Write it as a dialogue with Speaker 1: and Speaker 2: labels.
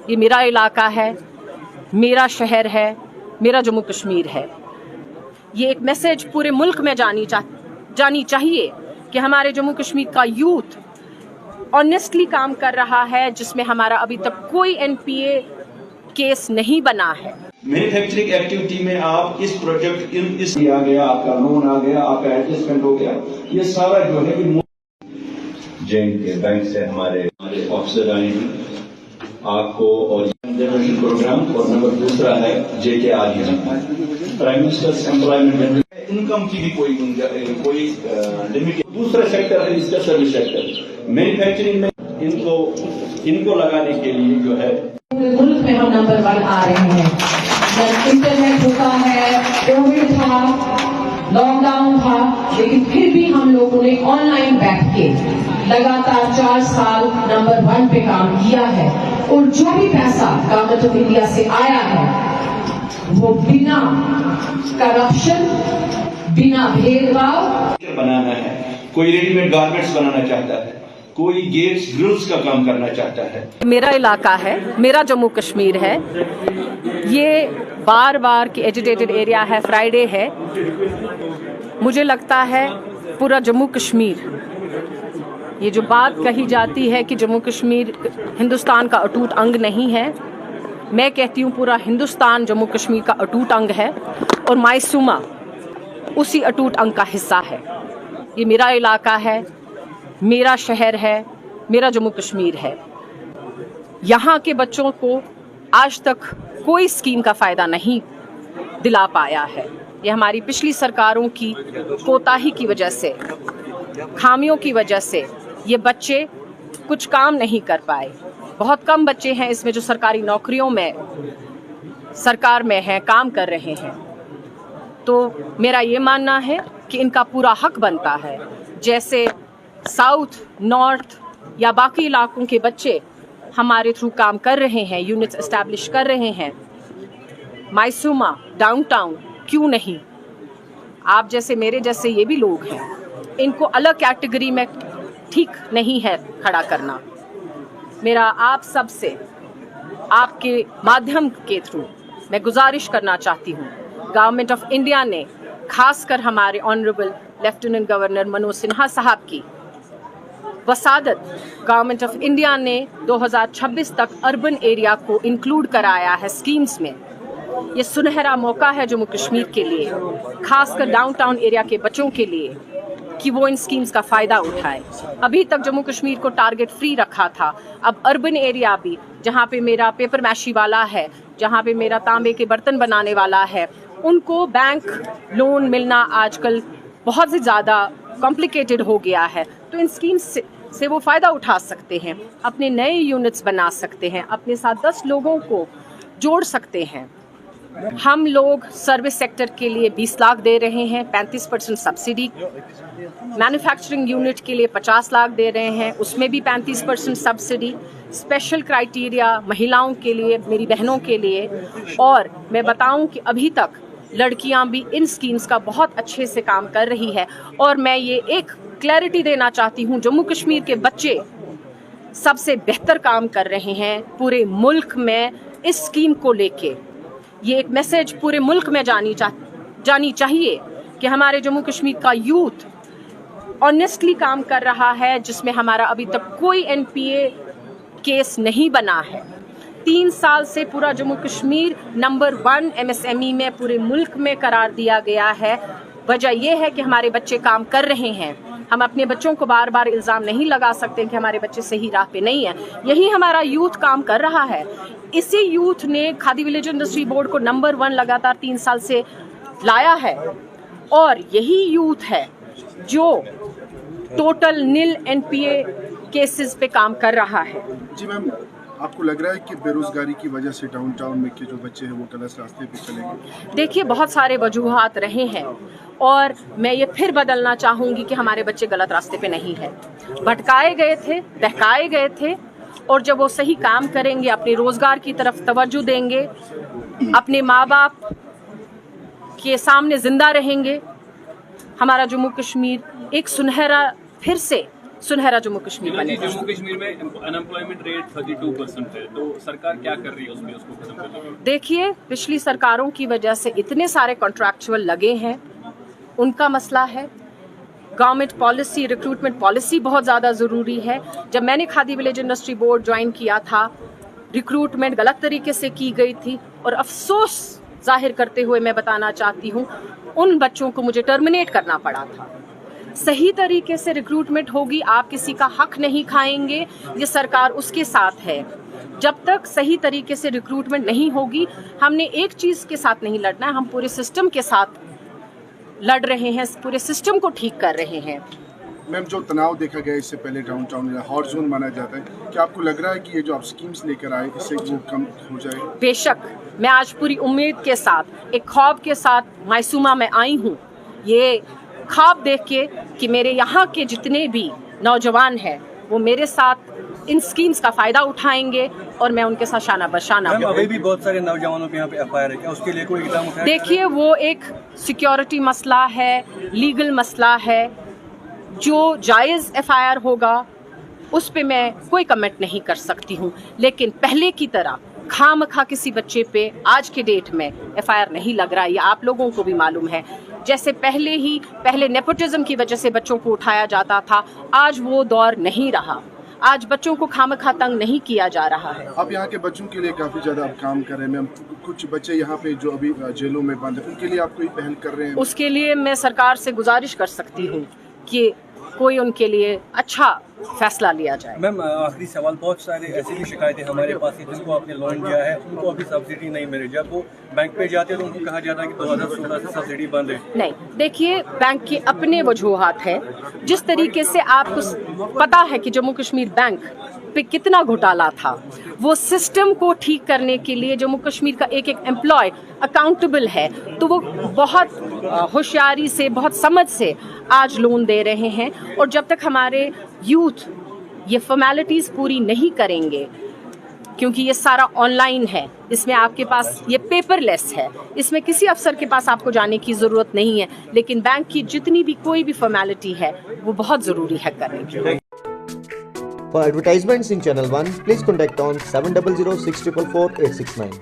Speaker 1: ये मेरा इलाका है, मेरा शहर है, मेरा जम्मू कश्मीर है। ये एक मैसेज पूरे मुल्क में जानी चाहिए कि हमारे जम्मू कश्मीर का यूथ ऑनेस्टली काम कर रहा है, जिसमें हमारा अभी तक कोई एनपीए केस नहीं बना है।
Speaker 2: मैन्युफैक्चरिंग एक्टिविटी में आप इस प्रोजेक्ट इस आ गया, आपका लोन आ गया, आपका एडजस्टमेंट हो गया, ये सारा जो है जैन के बैंक से हमारे ऑफिसर आए हैं आपको, और जनरेशन प्रोग्राम, और नंबर दूसरा है जेके आर्यन प्राइम मिनिस्टर्स एम्प्लॉयमेंट इनकम की भी कोई लिमिट। दूसरा सेक्टर है इसका सर्विस सेक्टर। मैन्युफैक्चरिंग में इनको लगाने के लिए जो है
Speaker 3: मुल्क में हम नंबर 1 आ रहे हैं। इंटरनेट होता है, कोविड था, लॉकडाउन था, लेकिन फिर भी हम लोगों ने ऑनलाइन बैठ के लगातार 4 साल नंबर 1 पे काम किया है। और जो भी पैसा गवर्नमेंट ऑफ इंडिया से आया है वो बिना करप्शन, बिना भेदभाव
Speaker 2: बनाना है। कोई रेडीमेड गारमेंट्स बनाना चाहता है, कोई गेट्स ग्रिल्स का काम करना चाहता है।
Speaker 1: मेरा इलाका है, मेरा जम्मू कश्मीर है। ये बार बार की एजिटेटेड एरिया है, फ्राइडे है। मुझे लगता है पूरा जम्मू कश्मीर, ये जो बात कही जाती है कि जम्मू कश्मीर हिंदुस्तान का अटूट अंग नहीं है, मैं कहती हूँ पूरा हिंदुस्तान जम्मू कश्मीर का अटूट अंग है, और मायसूमा उसी अटूट अंग का हिस्सा है। ये मेरा इलाका है, मेरा शहर है, मेरा जम्मू कश्मीर है। यहाँ के बच्चों को आज तक कोई स्कीम का फ़ायदा नहीं दिला पाया है। ये हमारी पिछली सरकारों की कोताही की वजह से, खामियों की वजह से ये बच्चे कुछ काम नहीं कर पाए। बहुत कम बच्चे हैं इसमें जो सरकारी नौकरियों में, सरकार में हैं, काम कर रहे हैं। तो मेरा ये मानना है कि इनका पूरा हक बनता है। जैसे साउथ, नॉर्थ या बाकी इलाकों के बच्चे हमारे थ्रू काम कर रहे हैं, यूनिट्स एस्टैब्लिश कर रहे हैं, मायसूमा, डाउनटाउन, क्यों नहीं? आप जैसे, मेरे जैसे ये भी लोग हैं, इनको अलग कैटेगरी में ठीक नहीं है खड़ा करना। मेरा आप सब से, आपके माध्यम के थ्रू मैं गुजारिश करना चाहती हूँ, गवर्नमेंट ऑफ इंडिया ने खासकर हमारे honourable lieutenant governor Manoj Sinha साहब की वसादत, गवर्नमेंट ऑफ इंडिया ने 2026 तक अर्बन एरिया को इंक्लूड कराया है स्कीम्स में। ये सुनहरा मौका है जम्मू कश्मीर के लिए, खासकर डाउनटाउन एरिया के बच्चों के लिए, कि वो इन स्कीम्स का फ़ायदा उठाए। अभी तक जम्मू कश्मीर को टारगेट फ्री रखा था, अब अर्बन एरिया भी, जहाँ पे मेरा पेपर मैशी वाला है, जहाँ पे मेरा तांबे के बर्तन बनाने वाला है, उनको बैंक लोन मिलना आजकल बहुत ही ज़्यादा कॉम्प्लिकेटेड हो गया है। तो इन स्कीम्स से वो फ़ायदा उठा सकते हैं, अपने नए यूनिट्स बना सकते हैं, अपने साथ 10 लोगों को जोड़ सकते हैं। हम लोग सर्विस सेक्टर के लिए 20 लाख दे रहे हैं, 35% सब्सिडी। मैन्युफैक्चरिंग यूनिट के लिए 50 लाख दे रहे हैं, उसमें भी 35% सब्सिडी। स्पेशल क्राइटेरिया महिलाओं के लिए, मेरी बहनों के लिए। और मैं बताऊं कि अभी तक लड़कियां भी इन स्कीम्स का बहुत अच्छे से काम कर रही है। और मैं ये एक क्लैरिटी देना चाहती हूँ, जम्मू कश्मीर के बच्चे सबसे बेहतर काम कर रहे हैं पूरे मुल्क में इस स्कीम को लेके। ये एक मैसेज पूरे मुल्क में जानी चाहिए कि हमारे जम्मू कश्मीर का यूथ ऑनेस्टली काम कर रहा है, जिसमें हमारा अभी तक कोई एनपीए केस नहीं बना है। 3 साल से पूरा जम्मू कश्मीर नंबर 1 एमएसएमई में पूरे मुल्क में करार दिया गया है। वजह यह है कि हमारे बच्चे काम कर रहे हैं। हम अपने बच्चों को बार बार इल्ज़ाम नहीं लगा सकते कि हमारे बच्चे सही राह पे नहीं है। यही हमारा यूथ काम कर रहा है। इसी यूथ ने खादी विलेज इंडस्ट्री बोर्ड को नंबर 1 लगातार 3 साल से लाया है। और यही यूथ है जो टोटल नील एनपीए केसेस पे काम कर रहा है।
Speaker 4: जी मैम, आपको लग रहा है कि बेरोजगारी की वजह से डाउनटाउन में के जो बच्चे हैं वो गलत रास्ते पे चलेंगे?
Speaker 1: देखिए, बहुत सारे वजूहात रहे हैं, और मैं ये फिर बदलना चाहूँगी कि हमारे बच्चे गलत रास्ते पे नहीं है। भटकाए गए थे, बहकाए गए थे, और जब वो सही काम करेंगे, अपने रोज़गार की तरफ तवज्जो देंगे, अपने माँ बाप के सामने ज़िंदा रहेंगे, हमारा जम्मू कश्मीर एक सुनहरा, फिर से सुनहरा जम्मू कश्मीर बनेगा।
Speaker 5: जम्मू कश्मीर में अनएम्प्लॉयमेंट रेट 32% है, तो सरकार क्या कर रही है उसमें, उसको खत्म करने के लिए?
Speaker 1: देखिए, पिछली सरकारों की वजह से इतने सारे कॉन्ट्रैक्चुअल लगे हैं, उनका मसला है। गवर्नमेंट पॉलिसी, रिक्रूटमेंट पॉलिसी बहुत ज़्यादा ज़रूरी है। जब मैंने khadi village industry board join किया था, रिक्रूटमेंट गलत तरीके से की गई थी और अफसोस जाहिर करते हुए मैं बताना चाहती हूँ, उन बच्चों को मुझे टर्मिनेट करना पड़ा था। सही तरीके से रिक्रूटमेंट होगी, आप किसी का हक नहीं खाएंगे, ये सरकार उसके साथ है। जब तक सही तरीके से रिक्रूटमेंट नहीं होगी, हमने एक चीज़ के साथ नहीं लड़ना है, हम पूरे सिस्टम के साथ लड़ रहे हैं, पूरे सिस्टम को ठीक कर रहे हैं।
Speaker 4: मैम, जो तनाव देखा गया इससे पहले डाउनटाउन हॉट जोन माना जाता है, क्या आपको लग रहा है कि ये जो आप स्कीम्स लेकर आए इससे वो कम हो जाएगा?
Speaker 1: बेशक, मैं आज पूरी उम्मीद के साथ, एक ख्वाब के साथ मायसूमा में आई हूँ। ये ख्वाब देख के कि मेरे यहाँ के जितने भी नौजवान हैं वो मेरे साथ इन स्कीम्स का फ़ायदा उठाएंगे और मैं उनके साथ शाना बशाना।
Speaker 6: अभी भी बहुत सारे नौजवानों पे यहाँ पे एफआईआर है, क्या उसके लिए कोई इकदाम उठाया?
Speaker 1: देखिए, वो एक सिक्योरिटी मसला है, लीगल मसला है। जो जायज़ एफआईआर होगा उस पे मैं कोई कमेंट नहीं कर सकती हूँ, लेकिन पहले की तरह खामखा किसी बच्चे पे आज के डेट में एफआईआर नहीं लग रहा, ये आप लोगों को भी मालूम है। जैसे पहले नेपोटिज्म की वजह से बच्चों को उठाया जाता था, आज वो दौर नहीं रहा। आज बच्चों को खामखा तंग नहीं किया जा रहा है।
Speaker 4: आप यहाँ के बच्चों के लिए काफ़ी ज़्यादा आप काम कर रहे हैं मैम। कुछ बच्चे यहाँ पे जो अभी जेलों में बंद हैं, उनके लिए आप कोई पहल कर रहे हैं?
Speaker 1: उसके लिए मैं सरकार से गुजारिश कर सकती हूँ कि कोई उनके लिए अच्छा फैसला लिया जाए।
Speaker 6: मैम, आखिरी सवाल, बहुत सारे ऐसी भी शिकायतें हमारे पास है जिनको आपने लोन दिया है, उनको अभी सब्सिडी नहीं मिल रही। जब वो बैंक पे जाते हैं तो उनको कहा जाता है कि 2016 से सब्सिडी बंद है।
Speaker 1: नहीं, देखिए, बैंक के अपने वजूहात हैं। जिस तरीके से आपको पता है कि जम्मू कश्मीर बैंक पे कितना घोटाला था, वो सिस्टम को ठीक करने के लिए जम्मू कश्मीर का एक एक एम्प्लॉय अकाउंटेबल है, तो वो बहुत होशियारी से, बहुत समझ से आज लोन दे रहे हैं। और जब तक हमारे यूथ ये फॉर्मेलिटीज़ पूरी नहीं करेंगे, क्योंकि ये सारा ऑनलाइन है, इसमें आपके पास ये पेपरलेस है, इसमें किसी अफसर के पास आपको जाने की ज़रूरत नहीं है, लेकिन बैंक की जितनी भी कोई भी फॉर्मेलिटी है वो बहुत ज़रूरी है करने की।
Speaker 7: For advertisements in Channel 1, please contact on 7006444869.